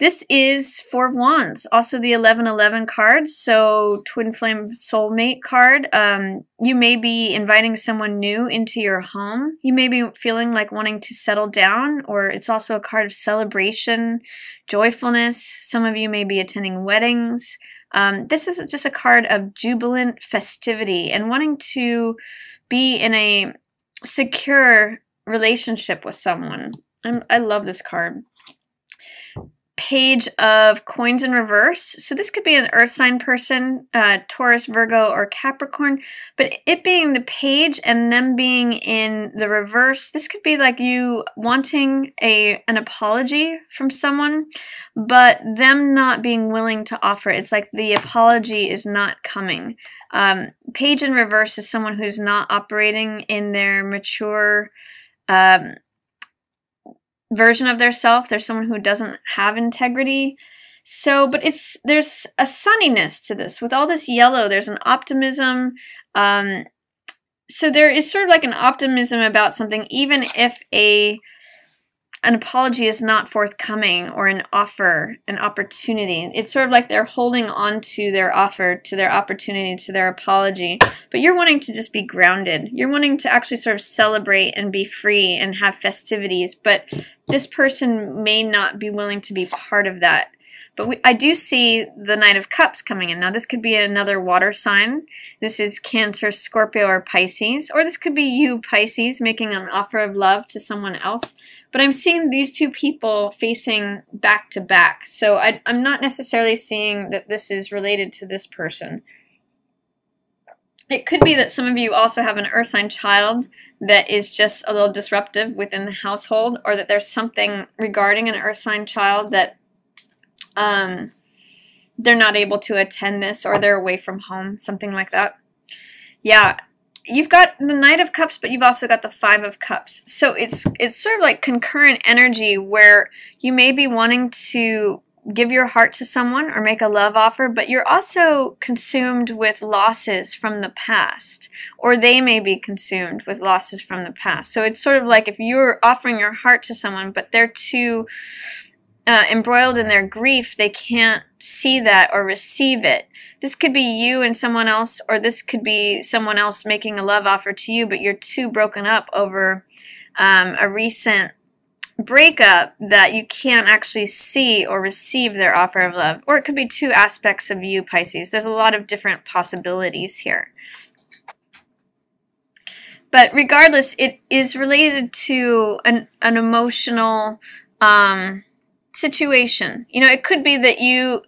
This is Four of Wands, also the 1111 card, so Twin Flame Soulmate card. You may be inviting someone new into your home. You may be feeling like wanting to settle down, or it's also a card of celebration, joyfulness. Some of you may be attending weddings. This is just a card of jubilant festivity and wanting to be in a secure relationship with someone. I love this card. Page of Coins in reverse. So this could be an earth sign person, Taurus, Virgo, or Capricorn, but it being the page and them being in the reverse, this could be like you wanting an apology from someone, but them not being willing to offer. It's like the apology is not coming. Page in reverse is someone who's not operating in their mature version of their self. There's someone who doesn't have integrity. So, but there's a sunniness to this. With all this yellow, there's an optimism. So there is sort of like an optimism about something, even if an apology is not forthcoming, or an offer, an opportunity. It's sort of like they're holding on to their offer, to their opportunity, to their apology. But you're wanting to just be grounded. You're wanting to actually sort of celebrate and be free and have festivities. But this person may not be willing to be part of that. But I do see the Knight of Cups coming in. Now, this could be another water sign. This is Cancer, Scorpio, or Pisces. Or this could be you, Pisces, making an offer of love to someone else. But I'm seeing these two people facing back to back. So I'm not necessarily seeing that this is related to this person. It could be that some of you also have an earth sign child that is just a little disruptive within the household, or that there's something regarding an earth sign child that they're not able to attend this, or they're away from home, something like that. Yeah. You've got the Knight of Cups, but you've also got the Five of Cups. So it's sort of like concurrent energy where you may be wanting to give your heart to someone or make a love offer, but you're also consumed with losses from the past, or they may be consumed with losses from the past. So it's sort of like if you're offering your heart to someone, but they're too embroiled in their grief, they can't see that or receive it. This could be you and someone else, or this could be someone else making a love offer to you, but you're too broken up over a recent breakup that you can't actually see or receive their offer of love. Or it could be two aspects of you, Pisces. There's a lot of different possibilities here. But regardless, it is related to an emotional situation. You know, it could be that you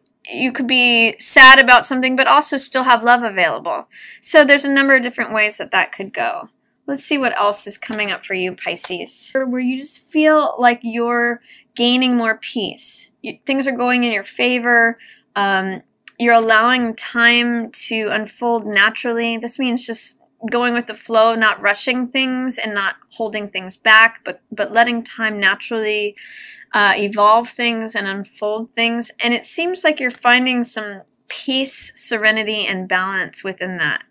could be sad about something, but also still have love available. So there's a number of different ways that could go. Let's see what else is coming up for you, Pisces. Where you just feel like you're gaining more peace. Things are going in your favor. You're allowing time to unfold naturally. This means just going with the flow, not rushing things and not holding things back, but letting time naturally evolve things and unfold things. And it seems like you're finding some peace, serenity, and balance within that.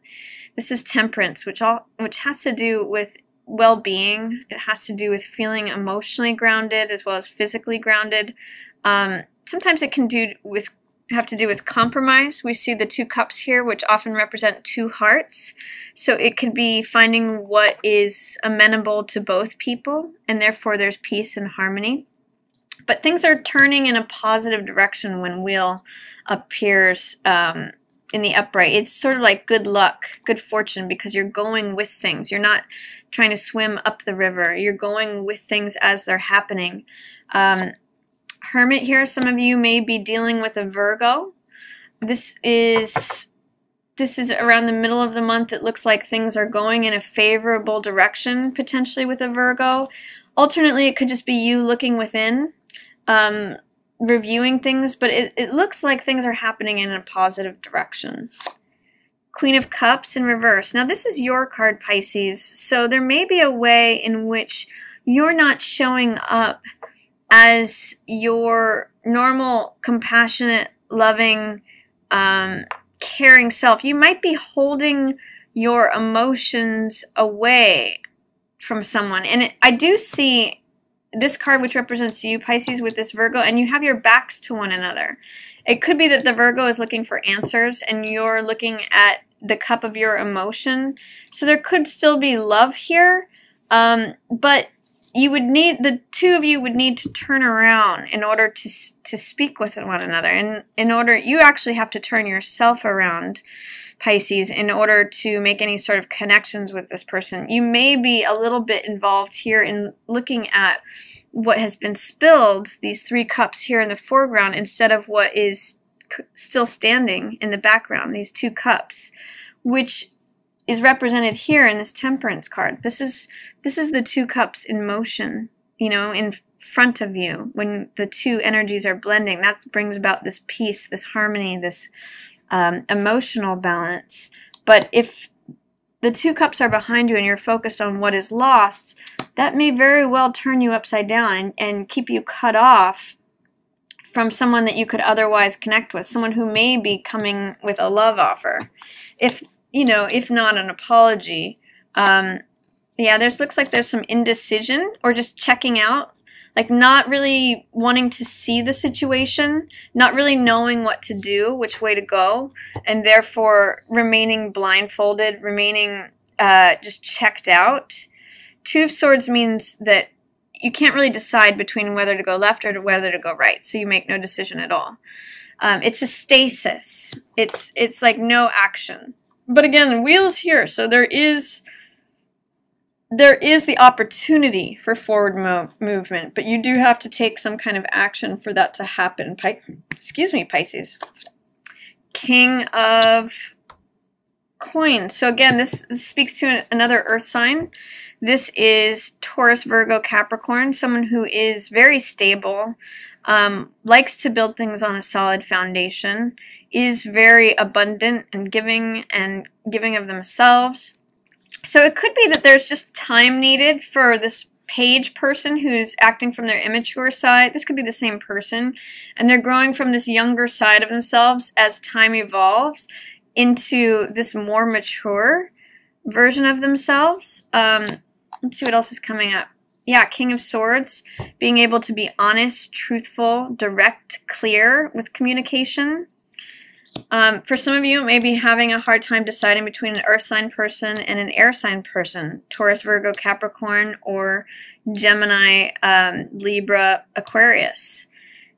This is Temperance, which has to do with well-being. It has to do with feeling emotionally grounded as well as physically grounded. Sometimes it can have to do with compromise. We see the two cups here, which often represent two hearts. So it could be finding what is amenable to both people, and therefore there's peace and harmony. But things are turning in a positive direction when Wheel appears in the upright. It's sort of like good luck, good fortune, because you're going with things. You're not trying to swim up the river. You're going with things as they're happening. Hermit here, some of you may be dealing with a Virgo. This is around the middle of the month. It looks like things are going in a favorable direction, potentially with a Virgo. Alternately, it could just be you looking within, reviewing things, but it looks like things are happening in a positive direction. Queen of Cups in reverse. Now, this is your card, Pisces, so there may be a way in which you're not showing up as your normal, compassionate, loving, caring self. You might be holding your emotions away from someone. And I do see this card, which represents you, Pisces, with this Virgo, and you have your backs to one another. It could be that the Virgo is looking for answers and you're looking at the cup of your emotion. So there could still be love here, but you would need, the two of you would need to turn around in order to speak with one another. And in order, you actually have to turn yourself around, Pisces, in order to make any sort of connections with this person. You may be a little bit involved here in looking at what has been spilled, these 3 cups here in the foreground, instead of what is still standing in the background, these 2 cups, which is represented here in this Temperance card. This is the 2 cups in motion, you know, in front of you. When the 2 energies are blending, that brings about this peace, this harmony, this emotional balance. But if the 2 cups are behind you and you're focused on what is lost, that may very well turn you upside down and keep you cut off from someone that you could otherwise connect with, someone who may be coming with a love offer. If not an apology. Yeah, looks like there's some indecision or just checking out, like not really wanting to see the situation, not really knowing what to do, which way to go, and therefore remaining blindfolded, remaining just checked out. 2 of Swords means that you can't really decide between whether to go left or whether to go right, so you make no decision at all. It's a stasis. It's like no action. But again, the wheel is here, so there is the opportunity for forward movement, but you do have to take some kind of action for that to happen. Excuse me, Pisces. King of Coins. So again, this speaks to another earth sign. This is Taurus, Virgo, Capricorn, someone who is very stable, likes to build things on a solid foundation, is very abundant and giving of themselves. So it could be that there's just time needed for this Page person who's acting from their immature side. This could be the same person, and they're growing from this younger side of themselves as time evolves into this more mature version of themselves. Let's see what else is coming up. Yeah, King of Swords, being able to be honest, truthful, direct, clear with communication. For some of you, it may be having a hard time deciding between an earth sign person and an air sign person. Taurus, Virgo, Capricorn, or Gemini, Libra, Aquarius.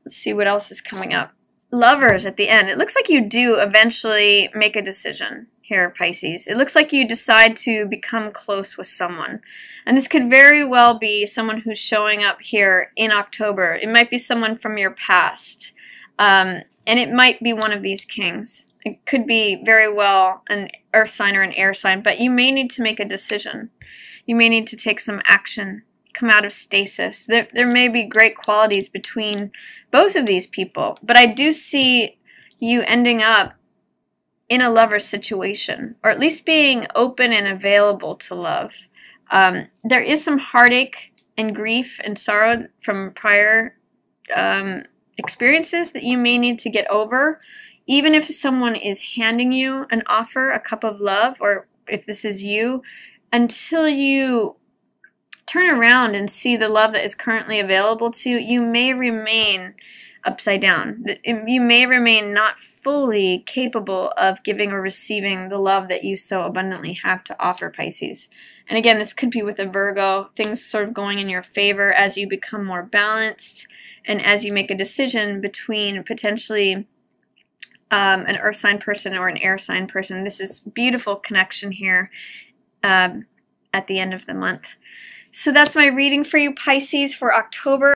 Let's see what else is coming up. Lovers at the end. It looks like you do eventually make a decision here, Pisces. It looks like you decide to become close with someone. And this could very well be someone who's showing up here in October. It might be someone from your past. And it might be one of these kings. It could be very well an earth sign or an air sign, but you may need to make a decision. You may need to take some action, come out of stasis. There may be great qualities between both of these people, but I do see you ending up in a lover situation, or at least being open and available to love. There is some heartache and grief and sorrow from prior experiences that you may need to get over, even if someone is handing you an offer, a cup of love, or if this is you, until you turn around and see the love that is currently available to you, you may remain upside down. You may remain not fully capable of giving or receiving the love that you so abundantly have to offer, Pisces. And again, this could be with a Virgo, things sort of going in your favor as you become more balanced, and as you make a decision between potentially an earth sign person or an air sign person. This is beautiful connection here at the end of the month. So that's my reading for you, Pisces, for October.